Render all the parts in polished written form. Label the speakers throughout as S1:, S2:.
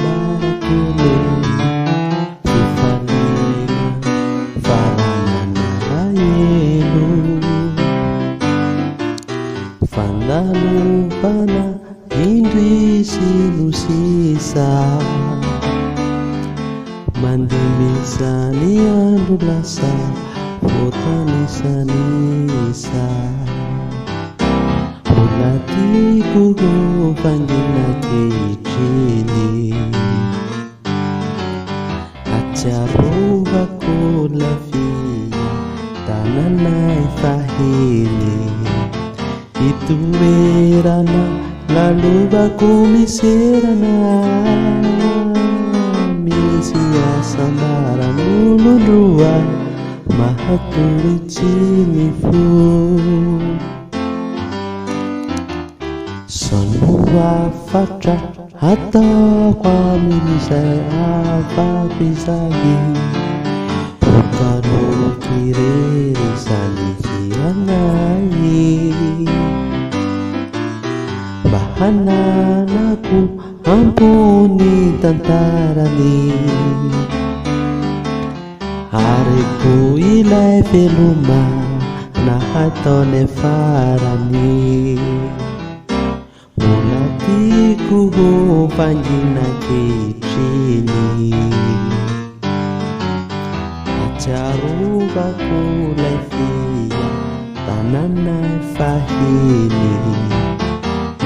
S1: miarakele fifalina faranana elo fandalovana indri sy sisa mandemisany andro lasa votanisanisa mbola tiako fangina kehitriny atsiarovako lafia tananay fahiny itoerana lalovako miserana misy asambaran'olondroa mahatory tsy mifo sanoafatra ataoko amin'izay afaka izahy vokaroky irery sanikianay mba hananako ambony tantarany areko ilay veloma nahataony farany mbola tiako fangina kehitriny atsiarovako lay fia tananay fahiny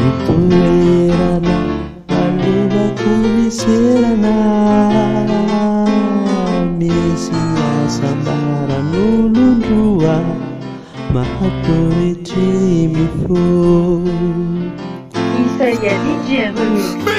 S1: itoerana lalovako miserana misy asambaran'olondroa mahatory tsy mifo.
S2: Il s'agit à DJ Remix.